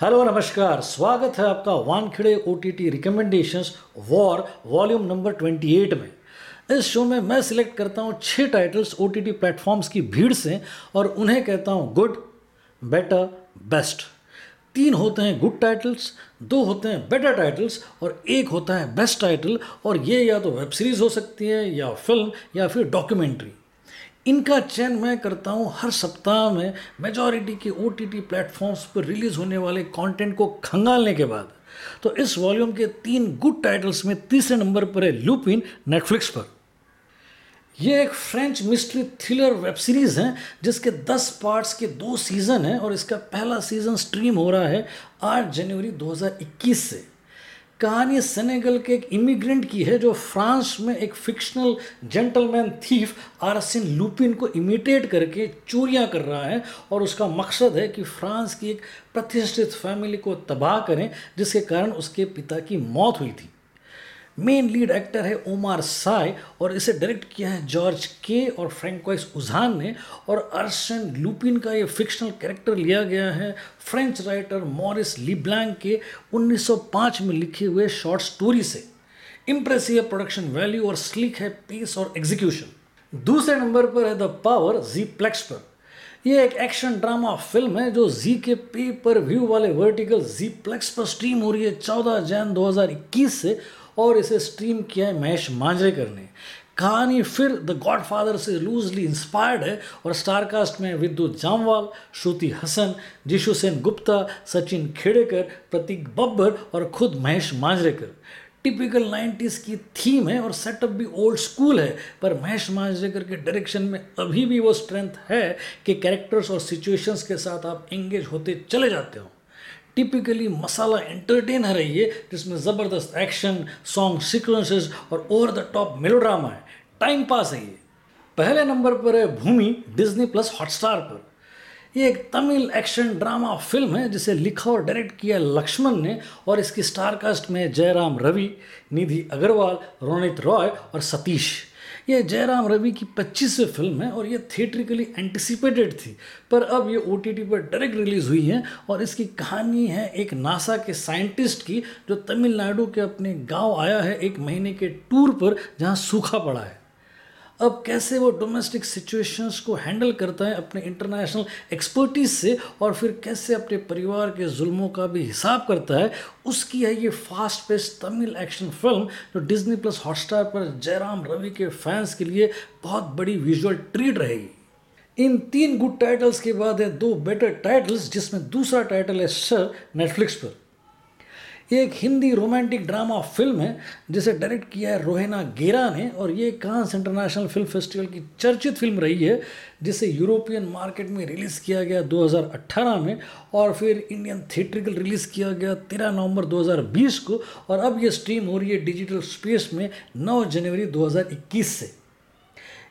Hello नमस्कार, स्वागत है आपका Wankhede OTT recommendations war volume number 28 में। इस शो में मैं सिलेक्ट करता हूँ 6 टाइटल्स ओटीटी प्लेटफॉर्म्स की भीड़ से और उन्हें कहता हूँ गुड, बेटर, बेस्ट। 3 होते हैं गुड टाइटल्स, 2 होते हैं बेटर टाइटल्स और 1 होता है बेस्ट टाइटल। और ये या तो वेब सीरीज़ हो सकती है या फिल्म या फिर डॉक्यूमेंट्री। इनका चयन मैं करता हूँ हर सप्ताह में मेजॉरिटी के ओटीटी प्लेटफॉर्म्स पर रिलीज़ होने वाले कंटेंट को खंगालने के बाद। तो इस वॉल्यूम के 3 गुड टाइटल्स में तीसरे नंबर पर है लुपिन, नेटफ्लिक्स पर। यह एक French mystery thriller web series है जिसके 10 पार्ट्स के 2 सीज़न हैं और इसका पहला सीज़न स्ट्रीम हो रहा है 8 जनवरी 2021 से। कहानी सेनेगल के एक इमिग्रेंट की है जो फ्रांस में एक fictional gentleman thief Arsene Lupin को इमिटेट करके चोरियां कर रहा है और उसका मकसद है कि फ्रांस की एक प्रतिष्ठित फैमिली को तबाह करें जिसके कारण उसके पिता की मौत हुई थी। मेन लीड एक्टर है ओमार साय और इसे डायरेक्ट किया है जॉर्ज के और फ्रैंकोइस उजान ने। और आर्सेन लुपिन का ये फिक्शनल कैरेक्टर लिया गया है फ्रेंच राइटर मॉरिस लिब्लैंक के 1905 में लिखे हुए शॉर्ट स्टोरी से। इम्प्रेसिव प्रोडक्शन वैल्यू और स्लिक है पेस और एग्जीक्यूशन। दूसरे नंबर पर है द पावर, जी प्लेक्स पर। यह एक एक्शन ड्रामा फिल्म है जो जी के पे पर व्यू वाले वर्टिकल जी प्लेक्स पर स्ट्रीम हो रही है 14 जनवरी 2021 से और इसे स्ट्रीम किया है महेश मांजरेकर ने। कहानी फिर द गॉडफादर से लूजली इंस्पायर्ड है और स्टारकास्ट में विद्युत जामवाल, श्रुति हसन, जिशु सेन गुप्ता, सचिन खेड़ेकर, प्रतीक बब्बर और खुद महेश मांजरेकर। टिपिकल 90s की थीम है और सेटअप भी ओल्ड स्कूल है, पर महेश मांजरेकर के डायरेक्शन में अभी भी वो स्ट्रेंथ है कि कैरेक्टर्स और सिचुएशंस के साथ आप एंगेज होते चले जाते हो। टिपिकली मसाला एंटरटेनर है ये, जिसमें ज़बरदस्त एक्शन, सॉन्ग सीक्वेंसेस और ओवर द टॉप मेलोड्रामा है। टाइम पास है ये। पहले नंबर पर है भूमि, डिज्नी प्लस हॉटस्टार पर। ये एक तमिल एक्शन ड्रामा फिल्म है जिसे लिखा और डायरेक्ट किया लक्ष्मण ने और इसकी स्टारकास्ट में जयराम रवि, निधि अग्रवाल, रोनित रॉय और सतीश। ये जयराम रवि की 25वीं फिल्म है और ये थिएट्रिकली एंटिसिपेटेड थी, पर अब ये ओटीटी पर डायरेक्ट रिलीज़ हुई है। और इसकी कहानी है एक नासा के साइंटिस्ट की जो तमिलनाडु के अपने गांव आया है एक महीने के टूर पर जहां सूखा पड़ा है। अब कैसे वो डोमेस्टिक सिचुएशंस को हैंडल करता है अपने इंटरनेशनल एक्सपर्टीज से और फिर कैसे अपने परिवार के जुल्मों का भी हिसाब करता है, उसकी है ये fast pace Tamil action film जो डिज्नी प्लस हॉटस्टार पर जयराम रवि के फैंस के लिए बहुत बड़ी विजुअल ट्रीट रहेगी। इन 3 गुड टाइटल्स के बाद है 2 बेटर टाइटल्स जिसमें दूसरा टाइटल है सर, नेटफ्लिक्स पर। ये एक हिंदी रोमांटिक ड्रामा फिल्म है जिसे डायरेक्ट किया है रोहेना गेरा ने और ये कांस इंटरनेशनल फिल्म फेस्टिवल की चर्चित फिल्म रही है जिसे यूरोपियन मार्केट में रिलीज़ किया गया 2018 में और फिर इंडियन थिएट्रिकल रिलीज़ किया गया 13 नवंबर 2020 को और अब ये स्ट्रीम हो रही है डिजिटल स्पेस में 9 जनवरी 2021 से।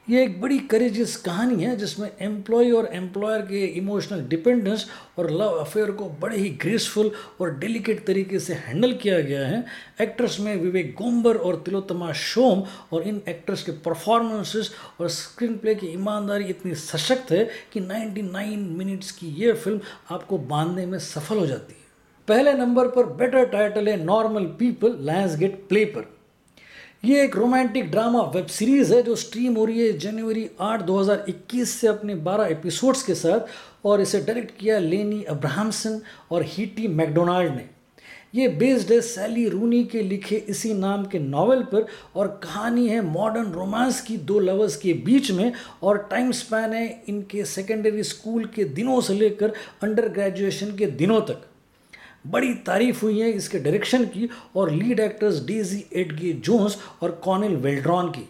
ये एक बड़ी करेजियस कहानी है जिसमें एम्प्लॉय और एम्प्लॉयर के इमोशनल डिपेंडेंस और लव अफेयर को बड़े ही ग्रेसफुल और डेलिकेट तरीके से हैंडल किया गया है। एक्टर्स में विवेक गोम्बर और तिलोत्तमा शोम और इन एक्टर्स के परफॉर्मेंसेस और स्क्रीन प्ले की ईमानदारी इतनी सशक्त है कि 99 मिनट्स की ये फिल्म आपको बांधने में सफल हो जाती है। पहले नंबर पर बेटर टाइटल है नॉर्मल पीपल, लायंसगेट प्ले पर। ये एक रोमांटिक ड्रामा वेब सीरीज़ है जो स्ट्रीम हो रही है जनवरी 8 2021 से अपने 12 एपिसोड्स के साथ और इसे डायरेक्ट किया लेनी अब्राहमसन और हीटी मैकडोनाल्ड ने। ये बेस्ड है सैली रूनी के लिखे इसी नाम के नॉवेल पर और कहानी है मॉडर्न रोमांस की 2 लवर्स के बीच में और टाइम स्पैन है इनके सेकेंडरी स्कूल के दिनों से लेकर अंडर ग्रेजुएशन के दिनों तक। बड़ी तारीफ हुई है इसके डायरेक्शन की और lead actors Daisy Edage Jones और कॉनिल वेल्ड्रॉन की।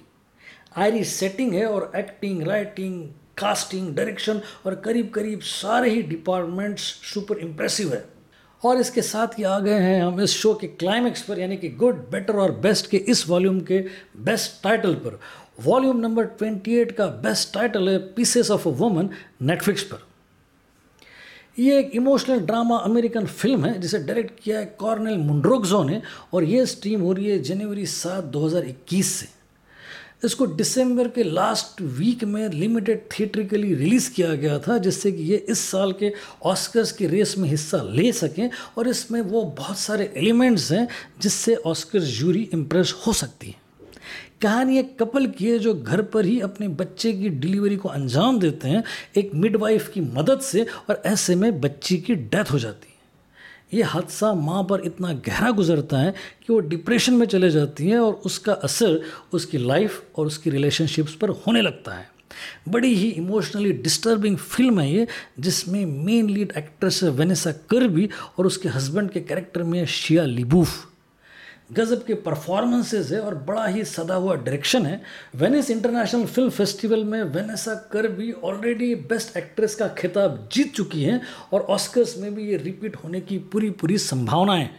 आयरिश सेटिंग है और एक्टिंग, राइटिंग, कास्टिंग, डायरेक्शन और करीब करीब सारे ही डिपार्टमेंट्स सुपर इम्प्रेसिव है। और इसके साथ ही आ गए हैं हम इस शो के क्लाइमैक्स पर, यानी कि गुड, बेटर और बेस्ट के इस वॉल्यूम के बेस्ट टाइटल पर। वॉल्यूम नंबर 28 का बेस्ट टाइटल है Pieces of a Woman, Netflix पर। ये एक इमोशनल ड्रामा अमेरिकन फिल्म है जिसे डायरेक्ट किया है कॉर्नेल मुंड्रोग्जो ने और ये स्ट्रीम हो रही है जनवरी 7 2021 से। इसको दिसंबर के लास्ट वीक में लिमिटेड थिएट्रिकली रिलीज़ किया गया था, जिससे कि ये इस साल के ऑस्कर्स की रेस में हिस्सा ले सकें। और इसमें वो बहुत सारे एलिमेंट्स हैं जिससे ऑस्कर्स जूरी इम्प्रेस हो सकती है। कहानी एक कपल की है जो घर पर ही अपने बच्चे की डिलीवरी को अंजाम देते हैं एक मिडवाइफ की मदद से, और ऐसे में बच्ची की डेथ हो जाती है। ये हादसा माँ पर इतना गहरा गुजरता है कि वो डिप्रेशन में चले जाती है और उसका असर उसकी लाइफ और उसकी रिलेशनशिप्स पर होने लगता है। बड़ी ही इमोशनली डिस्टर्बिंग फिल्म है ये, जिसमें मेन लीड एक्ट्रेस है वेनेसा कर्बी और उसके हस्बैंड के कैरेक्टर में शिया लिबूफ। गजब के परफॉर्मेंसेज है और बड़ा ही सदा हुआ डायरेक्शन है। वेनिस इंटरनेशनल फिल्म फेस्टिवल में Vanessa Kirby already best actress का खिताब जीत चुकी हैं और ऑस्कर्स में भी ये रिपीट होने की पूरी संभावनाएं।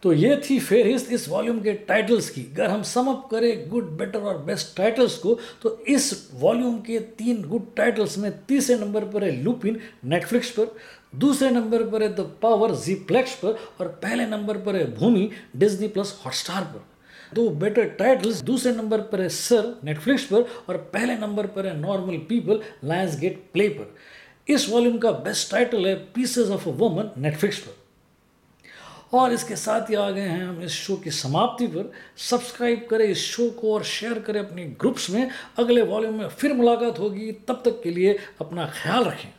तो ये थी फेहरिस्त इस वॉल्यूम के टाइटल्स की। अगर हम सम अप करें गुड, बेटर और बेस्ट टाइटल्स को, तो इस वॉल्यूम के 3 गुड टाइटल्स में तीसरे नंबर पर है लुपिन नेटफ्लिक्स पर, दूसरे नंबर पर है द पावर जी प्लेक्स पर, और पहले नंबर पर है भूमि डिज्नी प्लस हॉटस्टार पर। 2 बेटर टाइटल्स, दूसरे नंबर पर है सर नेटफ्लिक्स पर और पहले नंबर पर है Normal People Lionsgate play पर। इस वॉल्यूम का बेस्ट टाइटल है Pieces of a Woman Netflix पर। और इसके साथ ही आ गए हैं हम इस शो की समाप्ति पर। सब्सक्राइब करें इस शो को और शेयर करें अपने ग्रुप्स में। अगले वॉल्यूम में फिर मुलाकात होगी, तब तक के लिए अपना ख्याल रखें।